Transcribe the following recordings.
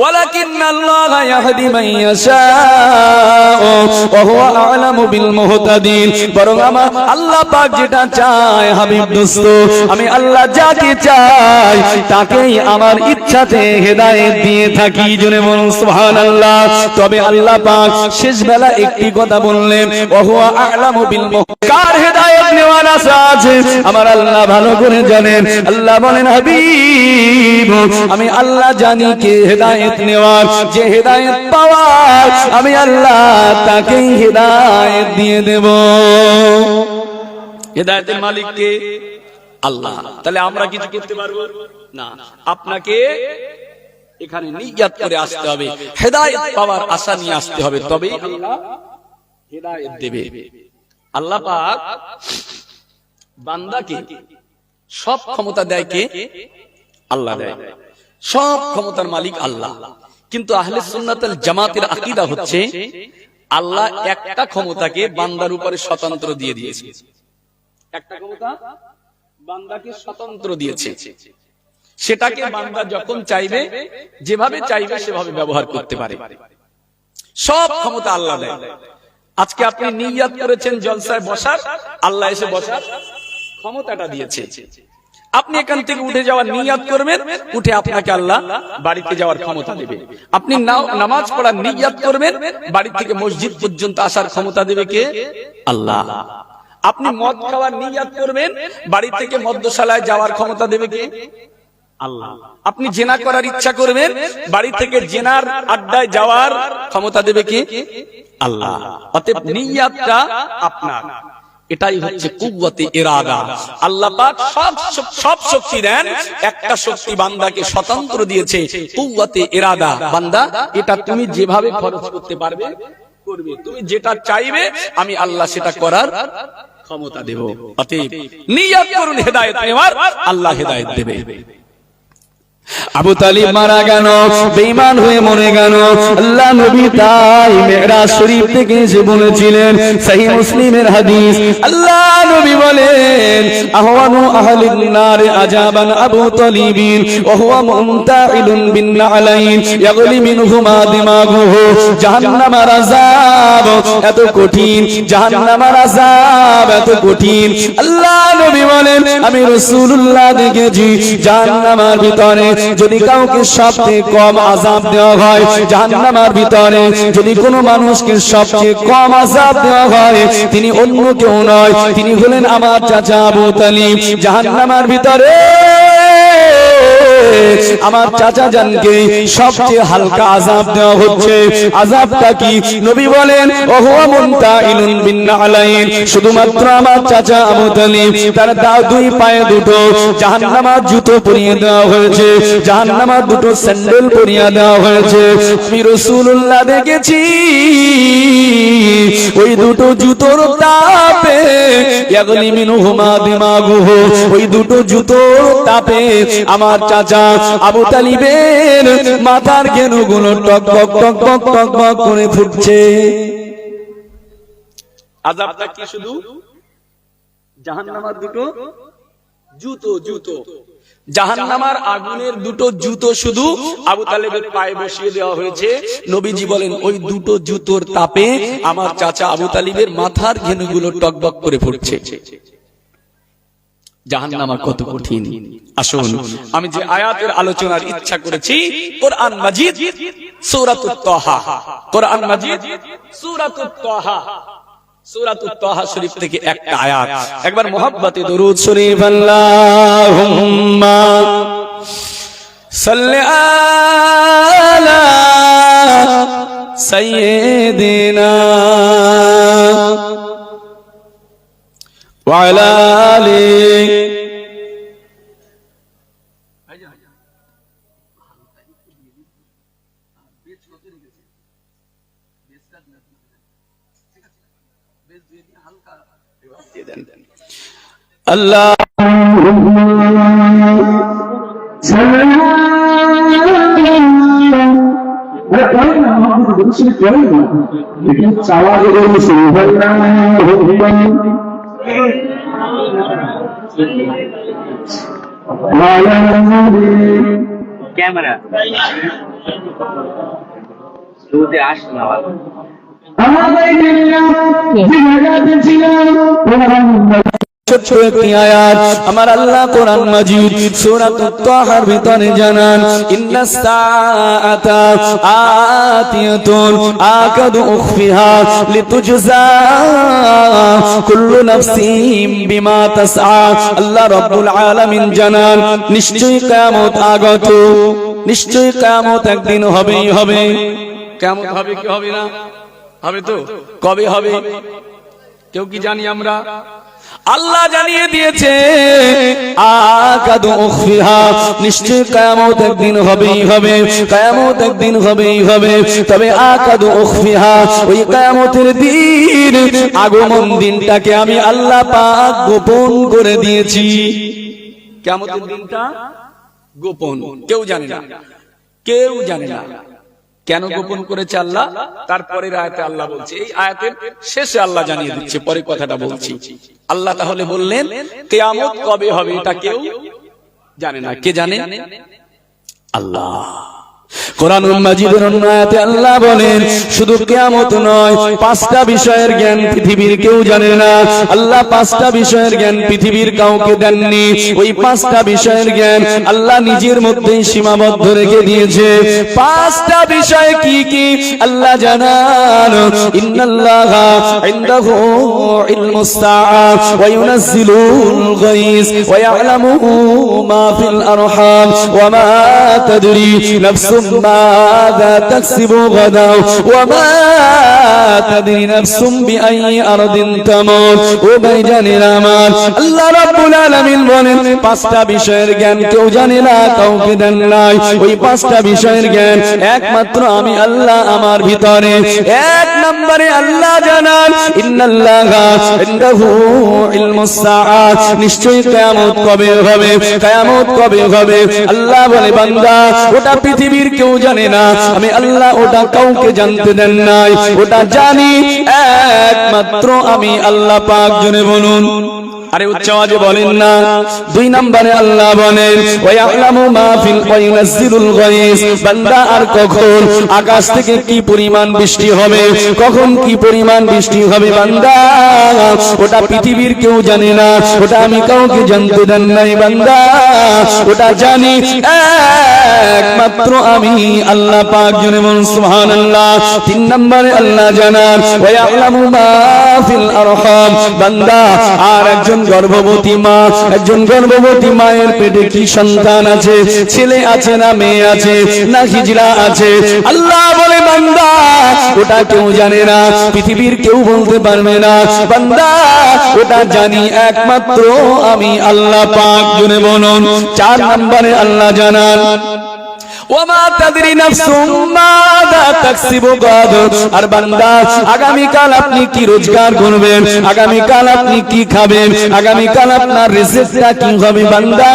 ولكن الله يهدي من يشاء وهو أعلم بالمهتدين বরং আমার আল্লাহ পাক যেটা চায় হাবিব দোস্ত আমি আল্লাহ যাকে চাই তাকেই আমার ইচ্ছাতে হেদায়েত দিয়ে থাকি জোরে বলুন সুবহানাল্লাহ। তবে আল্লাহ পাক শেষ বেলা একটি কথা বললেন ওহুয়া আ'লামু বিল মুহতাদিন, কার হেদায়েত নেওয়ার আশা আছে আমার আল্লাহ ভালো করে জানেন। আল্লাহ বলেন হাবিব আমি আল্লাহ জানি কে হেদায়েত নেওয়ার, যে হেদায়েত পাওয়ার আমি আল্লাহ তাকেই হেদায়েত দিয়ে দেব। হেদায়েতের মালিক কে? আল্লাহ। তাহলে আমরা কিছু করতে পারবো না, আপনাকে এখানে নিয়ত করে আসতে হবে, হেদায়েত পাওয়ার আশা নিয়ে আসতে হবে, তবেই আল্লাহ হেদায়েত দেবে। আল্লাহ পাক বান্দাকে সব ক্ষমতা দেয় কে? আল্লাহ দেয়। সব ক্ষমতার মালিক আল্লাহ। কিন্তু আহলে সুন্নাত ওয়াল জামাতের আকীদা হচ্ছে আল্লাহ একটা ক্ষমতাকে বান্দার উপরে স্বতন্ত্র দিয়ে দিয়েছে। একটা ক্ষমতা বান্দাকে স্বতন্ত্র দিয়েছে, সেটাকে বান্দা যখন চাইবে যেভাবে চাইবে সেভাবে ব্যবহার করতে পারে। সব ক্ষমতা আল্লাহ দেয়। আজকে আপনি নিয়ত করেছেন জলসায় বসার, আল্লাহ এসে বসার ক্ষমতাটা দিয়েছে। আপনি এখান থেকে উঠে যাওয়ার নিয়ত করবেন, উঠে আপনাকে আল্লাহ বাড়িতে যাওয়ার ক্ষমতা দেবে। আপনি নামাজ পড়ার নিয়ত করবেন, বাড়ি থেকে মসজিদ পর্যন্ত আসার ক্ষমতা দেবে কে? আল্লাহ। আপনি মদ খাওয়ার নিয়ত করবেন, বাড়ি থেকে মদ্যশালায় যাওয়ার ক্ষমতা দেবে কে? আল্লাহ। আপনি জেনা করার ইচ্ছা করবেন, বাড়ি থেকে জেনার আড্ডায় যাওয়ার ক্ষমতা দেবে কে? আল্লাহ। অতএব নিয়তটা আপনার। এটাই হচ্ছে কুওয়াতে ইরাদা। আল্লাহ পাক সব শক্তি দেন, একটা শক্তি বান্দাকে স্বতন্ত্র দিয়েছে, কুওয়াতে ইরাদা। বান্দা এটা তুমি যেভাবে খরচ করতে পারবে করবে, তুমি যেটা চাইবে আমি আল্লাহ সেটা করার ক্ষমতা দেব। অতএব নিয়ত করুন হেদায়েত নেওয়ার, আল্লাহ হেদায়েত দেবে। আবু তালিব মারা গেল, বেঈমান হয়ে মরে গেল। আল্লাহ নবী তাই মিরাজ শরীফ থেকে এসে বলেছিলেন, সহিহ মুসলিমের হাদিস, আল্লাহ নবী বলেন আহওয়ানু আহলিন নার আজাবান আবু তালিবিন ওয়া হুয়া মুনতাইলুন বিন নালাইন ইয়াগলি মিনহুমা দিমাগুহু। জাহান্নামের আযাব এত কঠিন, জাহান্নামের আযাব এত কঠিন। আল্লাহ নবী বলেন আমি রাসূলুল্লাহ দেখেছি জাহান্নামের ভিতরে যদি কাউকে সবচেয়ে কম আযাব দেওয়া হয়, জাহান্নামের ভিতরে যদি কোনো মানুষকে সবচেয়ে কম আযাব দেওয়া হয়, তিনি অন্য কেউ নয়, তিনি হলেন আমার চাচা আবু তালিব। জাহান্নামের ভিতরে আমার চাচা জানকে সবচেয়ে হালকা আযাব দেওয়া হচ্ছে। আযাবটা কি? নবী বলেন ওহুয়া মুনতাইলুন বিন নালাইন। শুধুমাত্র আমার চাচা আবু তালিব তার দুই পায়ে দুটো জাহান্নামের জুতো পরিয়ে দেওয়া হয়েছে, জাহান্নামের দুটো স্যান্ডেল পরিয়ে দেওয়া হয়েছে। আমি রাসূলুল্লাহ দেখেছি ওই দুটো জুতোর তাপে ইয়াগলি মিনহুমা দিমাগুহু, ওই দুটো জুতোর তাপে আমার চাচা আবু তালিবের মাথার ঘেনুগুলো টক টক টক টক টক টক করে ফুটছে। আযাবটা কি? শুধু জাহান্নামের দুটো জুতো, জাহান্নামের আগুনের দুটো জুতো শুধু আবু তালেবের পায়ে বসিয়ে দেওয়া হয়েছে। নবীজি বলেন ওই দুটো জুতোর তাপে আমার চাচা আবু তালিবের মাথার ঘেনুগুলো টকবক করে ফুটছে। জাহান্নাম কত কঠিন। আসুন আমি যে আয়াতের আলোচনার ইচ্ছা করেছি, কোরআন মাজিদ সূরাতুত তাহা, কোরআন মাজিদ সূরাতুত তাহা, সূরাতুত তাহা শরীফ থেকে একটা আয়াত, একবার মুহাব্বতে দরুদ শরীফ আল্লাহুম্মা সাল্লি আলা সাইয়্যিদিনা ওয়া আলা আলিহি। আল্লাহ ক্যামেরা দুধে আসে না ভালো। ছোট্ট একটি আয়াত আমার আল্লাহ কোরআন মাজিদ সূরাতুত তাহার ভিতরে জানান ইন্নাস সাআতা আতিয়াতুন আকাদু উখফিহা লিতুজজা কুল্লু নাফসিন বিমা তাসআ। আল্লাহ রাব্বুল আলামিন জানান নিশ্চয়ই কিয়ামত আগত, নিশ্চয়ই কিয়ামত একদিন হবেই হবে। কিয়ামত হবে কি হবে না? হবে তো। কবে হবে কেউ কি জানি আমরা? আল্লাহ জানিয়ে দিয়েছে আকাদু উখফিহা, নিশ্চয় কিয়ামত একদিন হবেই হবে, কিয়ামত একদিন হবেই হবে। তবে আকাদু উখফিহা, ওই কিয়ামতের দিন আগমন দিনটাকে আমি আল্লাহ পাক গোপন করে দিয়েছি। কিয়ামতের দিনটা গোপন, কেউ জানে না, কেউ জানে না। কেন গোপন করেছে আল্লাহ? তারপরের আয়াতে আল্লাহ বলছে, এই আয়াতের শেষে আল্লাহ জানিয়ে দিচ্ছে, পরে কথাটা বলছি। আল্লাহ তাহলে বললেন কিয়ামত কবে হবে এটা কেউ জানে না। কে জানে? আল্লাহ। কোরআনুল মাজিদের অন্য আয়াতে আল্লাহ বলেন শুধু কিয়ামত নয়, পাঁচটা বিষয়ের জ্ঞান পৃথিবীর কেউ জানে না। আল্লাহ পাঁচটা বিষয়ের জ্ঞান পৃথিবীর কাউকে দেননি। ওই পাঁচটা বিষয়ের জ্ঞান আল্লাহ নিজের মধ্যেই সীমাবদ্ধ রেখে দিয়েছে। পাঁচটা বিষয় কি কি আল্লাহ জানান, ইন্নাল্লাহা ইনদাহু ইলমুস সাআ ওয়া ইউনাজ্জিলুল গায়স ওয়া ইয়ালামু মা ফিল আরহাম ওয়া মা তাদরি নাফসুম মাযা তাকসিবু গাদা ওয়া মা তাদরি নাফসুম বিআইয়ি আরদিন তামুত। ও ভাইজানেরা আমার, আল্লাহ রাব্বুল আলামিন বলেন পাঁচটা বিষয়ের জ্ঞান কেউ জানে না, কাউকে দেন নাই। ওই পাঁচটা বিষয়ের জ্ঞান একমাত্র আমি আল্লাহ আমার ভিতরে। এক নম্বরে আল্লাহ জানান ইন্নাল্লাহা ইনদাহু ইলমুস সাআ, নিশ্চয়ই কিয়ামত কবে হবে, কিয়ামত কবে হবে। আল্লাহ বলে বান্দা ওটা পৃথিবীর কেউ জানে না, আমি আল্লাহ ওটা কাউকে জানতে দেন নাই, ওটা জানি একমাত্র আমি আল্লাহ পাক। জনে বলুন, আরে উচ্চ আওয়াজে বলেন না। দুই নম্বরে আল্লাহ বলেন ওয়া ইয়ালামু মা ফিল ওয়া ইউনাজ্জিলুল গায়স, বান্দা আর কখন আকাশ থেকে কি পরিমাণ বৃষ্টি হবে, কখন কি পরিমাণ বৃষ্টি হবে বান্দা ওটা পৃথিবীর কেউ জানে না, ওটা আমি কাউকে জানতে দেন নাই বান্দা, ওটা জানি একমাত্র আমি আল্লাহ পাক। জনে বলুন সুবহানাল্লাহ। তিন নম্বরে আল্লাহ জানান ওয়া ইয়ালামু মা ফিল আরহাম, বান্দা আর একজন গর্ভবতী মা, একজন গর্ভবতী মায়ের পেটে কি সন্তান আছে, ছেলে আছে না মেয়ে আছে না হিজড়া আছে, আল্লাহ বলে বান্দা ওটা কেউ জানে না, পৃথিবীর কেউ বলতে পারবে না বান্দা, ওটা জানি একমাত্র আমি আল্লাহ পাক। জনে বলুন। চার নম্বরে আল্লাহ জানান ওয়ামা তাদরি নাফসুম মাযা তাকসিবু গাদ, আর বান্দা আগামীকাল আপনি কি রোজগার করবেন, আগামীকাল আপনি কি খাবেন, আগামীকাল আপনার রিজিকটা কি হবে বান্দা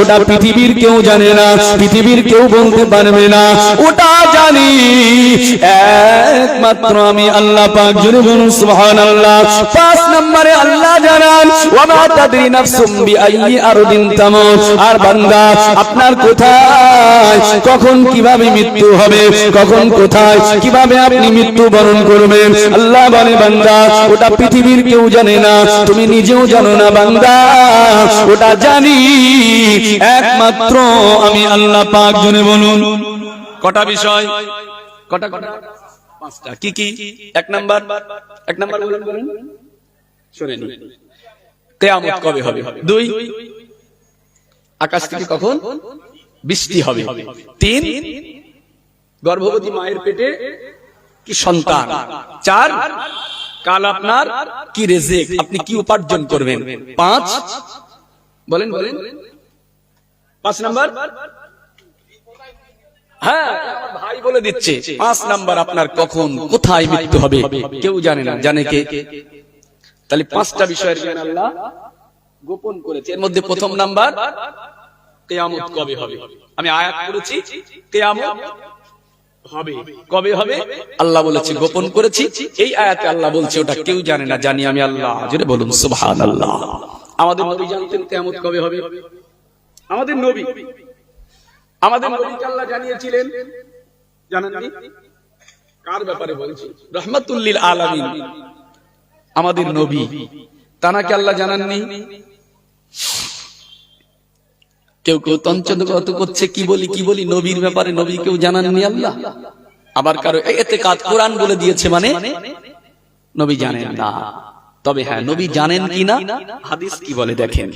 ওটা পৃথিবীর কেউ জানে না, পৃথিবীর কেউ বলতে পারবে না, ওটা জানি একমাত্র আমি আল্লাহ পাক। জোরে বলুন সুবহানাল্লাহ। পাঁচ নম্বরে আল্লাহ জানান ওয়ামা তাদরি নাফসুম বিআইয়ি আরদিন তামুত, আর বান্দা আপনার কোথায় কখন কিভাবে মৃত্যু হবে, কখন কোথায় কিভাবে আপনি মৃত্যু বরণ করবেন, আল্লাহ বলে বান্দা ওটা পৃথিবীর কেউ জানে না, তুমি নিজেও জানো না বান্দা, ওটা জানি একমাত্র আমি আল্লাহ পাক। জনে বলুন কটা বিষয়, কটা কটা? পাঁচটা। কি কি? এক নাম্বার, এক নাম্বার বলুন বলুন শুনেন, কিয়ামত কবে হবে। দুই, আকাশ থেকে কখন বৃষ্টি হবে। তিন, গর্ভবতী মায়ের পেটে কি সন্তান। চার, কাল আপনার কি রিজিক, আপনি কি উপার্জন করবেন। পাঁচ, বলেন বলেন পাঁচ নাম্বার। হ্যাঁ ভাই বলে দিচ্ছে, পাঁচ নাম্বার আপনার কখন কোথায় মৃত্যু হবে কেউ জানে না, জানে কে? তাহলে পাঁচটা বিষয়ের জ্ঞান আল্লাহ গোপন করেছে। এর মধ্যে প্রথম নাম্বার কিয়ামত কবে হবে। আমি আয়াত করেছি কিয়ামত হবে, কবে হবে আল্লাহ বলেছে গোপন করেছি। এই আয়াতে আল্লাহ বলছে ওটা কেউ জানে না, জানি আমি আল্লাহ। জোরে বলুন সুবহানাল্লাহ। আমাদের নবী জানতেন কিয়ামত কবে হবে, আমাদের নবী আমাদের নবীকে আল্লাহ জানিয়েছিলেন, জানেননি? কার ব্যাপারে বলছি? রাহমাতুল লিল আলামিন আমাদের নবী, তানাকে আল্লাহ জানাননি? কেউ কেউ তঞ্চনগত করছে, কি বলি নবীর ব্যাপারে নবী কেউ জানাননি আল্লাহ। আবার কারো ইতিকাদ কোরআন বলে দিয়েছে মানে নবী জানেন না। তবে হ্যাঁ, নবী জানেন কিনা হাদিস কি বলে দেখেন।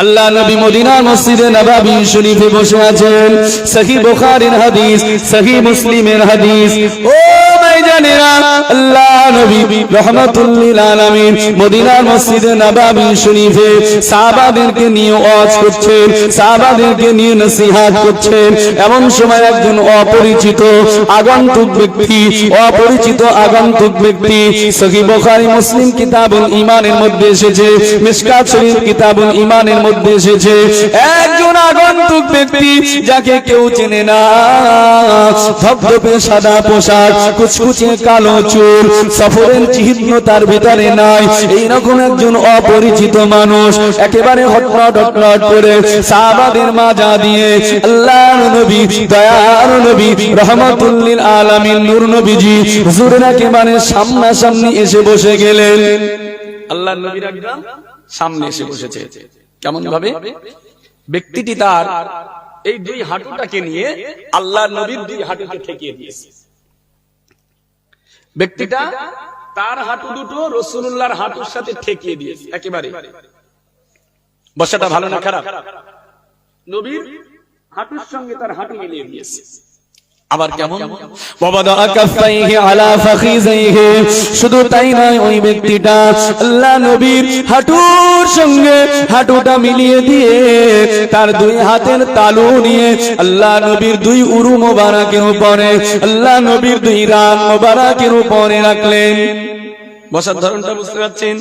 আল্লাহ নবী মদিনার মসজিদে নববী শরীফে বসে আছেন। সহিহ বুখারীর হাদিস, সহিহ মুসলিমের হাদিস। ও ভাইজানেরা, আল্লাহ নবী রাহমাতুল লিল আলামিন মদিনার মসজিদে নববী শরীফে সাহাবাদেরকে নিয়ে ওয়াজ করছেন, সাহাবাদেরকে নিয়ে নসিহত করছেন। এমন সময় একজন অপরিচিত আগন্তুক ব্যক্তি সহিহ বুখারী মুসলিম কিতাবুল ঈমানের মধ্যে এসেছে, মিশকাত শরীফ কিতাবুল ঈমানের মধ্যে এসেছে। একজন আগন্তুক ব্যক্তি যাকে কেউ চেনে না, ধবধবে সাদা পোশাক, কুচকুচে কালো চুল, সফরের চিহ্ন তার ভিতরে নাই। এইরকম একজন অপরিচিত মানুষ একেবারে হটলট করে সাহাবাদের মাজা দিয়ে আল্লাহর নবী, দয়ার নবী, রাহমাতুল লিল আলামিন নূর নবীজি হুজুরের একেবারে সামনাসামনি এসে বসে গেলেন। আল্লাহর নবীর একদম সামনে এসে বসেছে। কেমন ভাবে? ব্যক্তিটি তার এই দুই হাঁটুটাকে নিয়ে আল্লাহর নবীর দুই হাঁটুকে ঠেকিয়ে দিয়েছে। ব্যক্তিটা তার হাঁটু দুটো রাসূলুল্লাহর হাঁটুর সাথে ঠেকিয়ে দিয়েছে একেবারে। বসাটা ভালো না খারাপ? নবীর হাঁটুর সঙ্গে তার হাঁটু মিলিয়ে দিয়েছে। আবার কেমন? ওয়াদা কাফাইহি আলা ফাখিযাইহি। শুধু তাই নয়, ওই ব্যক্তিটা আল্লাহ নবীর হাঁটুর সঙ্গে হাঁটুটা মিলিয়ে দিয়ে তার দুই হাতের তালু নিয়ে আল্লাহ নবীর দুই উরু মোবারকের উপরে, আল্লাহ নবীর দুই রান মোবারকের উপরে রাখলেন। বসার ধরনটা বুঝতে পারছেন?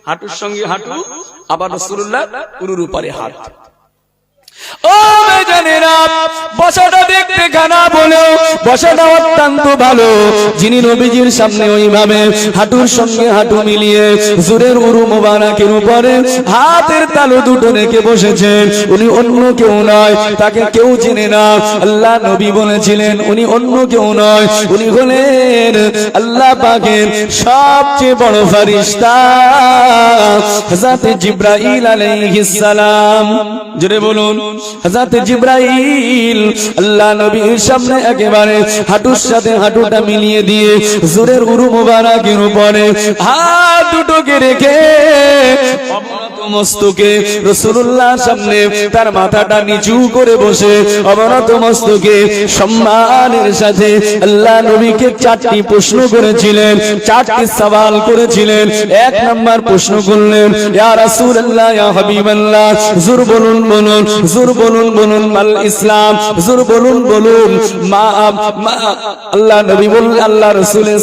হাঁটুর সঙ্গে হাঁটু, আবার রাসূলুল্লাহ উরুর উপরে হাত। ও ভাইজানেরা, বসাটা দেখতে খানা বলেও বসাটা অত্যন্ত ভালো। যিনি নবীজির সামনে ওইভাবে হাঁটুর সঙ্গে হাঁটু মিলিয়ে হুজুরের উরু মোবারকের উপরে হাতের তালু দুটো রেখে বসেছেন, উনি অন্য কেউ নয়, তাকে কেউ চেনে না। আল্লাহ নবী বলেছিলেন উনি অন্য কেউ নয়, উনি হলেন আল্লাহ পাকের সবচেয়ে বড় ফেরেশতা হযরত জিবরাইল আলাইহিস সালাম। জোরে বলুন, হযরত জিবরাইল আল্লাহ নবীর সামনে একেবারে হাঁটুর সাথে হাঁটুটা মিলিয়ে দিয়ে হুজুরের উরু মোবারকের উপরে হাত দুটোকে রেখে অবনত মস্তকে রাসূলুল্লাহর সামনে তার মাথাটা নিচু করে বসে অবনত মস্তকে সম্মানের সাথে আল্লাহ নবীকে চারটি প্রশ্ন করেছিলেন, চারটি সওয়াল করেছিলেন। এক নাম্বার প্রশ্ন করলেন, ইয়া রাসূলুল্লাহ, ইয়া হাবিবাল্লাহ, হুজুর বলুন হুজুর বলুন মাল ইসলাম, হুজুর বলুন মা আল্লাহ নবী বললেন, আল্লাহ রাসূলের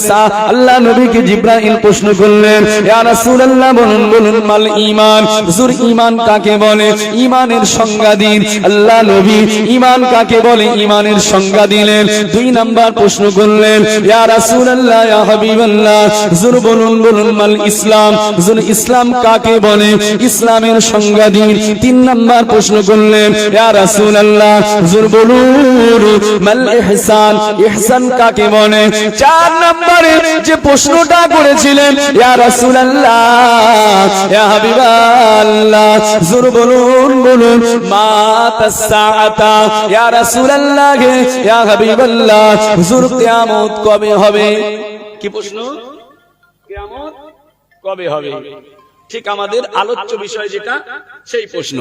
আল্লাহ নবীকে জিবরাইল প্রশ্ন করলেন, ইয়া রাসূলুল্লাহ বলুন মাল ঈমান, হুজুর ঈমান কাকে বলে, ঈমানের সংজ্ঞা দিন। আল্লাহ নবী ঈমান কাকে বলে ঈমানের সংজ্ঞা দিলেন। দুই নাম্বার প্রশ্ন করলেন, ইয়া রাসূলুল্লাহ, ইয়া হাবিবাল্লাহ, হুজুর বলুন মাল ইসলাম, হুজুর ইসলাম কাকে বলে ইসলামের সংজ্ঞা দিন। তিন নাম্বার প্রশ্ন করলেন, ইয়া রাসূলুল্লাহ, হুজুর বলুন মাল ইহসান, ইহসান কাকে বলে। চার নম্বরে যে প্রশ্নটা করেছিলেন, ইয়া রাসূলুল্লাহ, ইয়া হাবিবাল্লাহ, হুজুর বলুন মা তাসসাআতা, ইয়া রাসূলুল্লাহ, ইয়া হাবিবাল্লাহ, হুজুর কিয়ামত কবে হবে। কি প্রশ্ন? কিয়ামত কবে হবে? ঠিক আমাদের আলোচ্য বিষয় যেটা, সেই প্রশ্ন।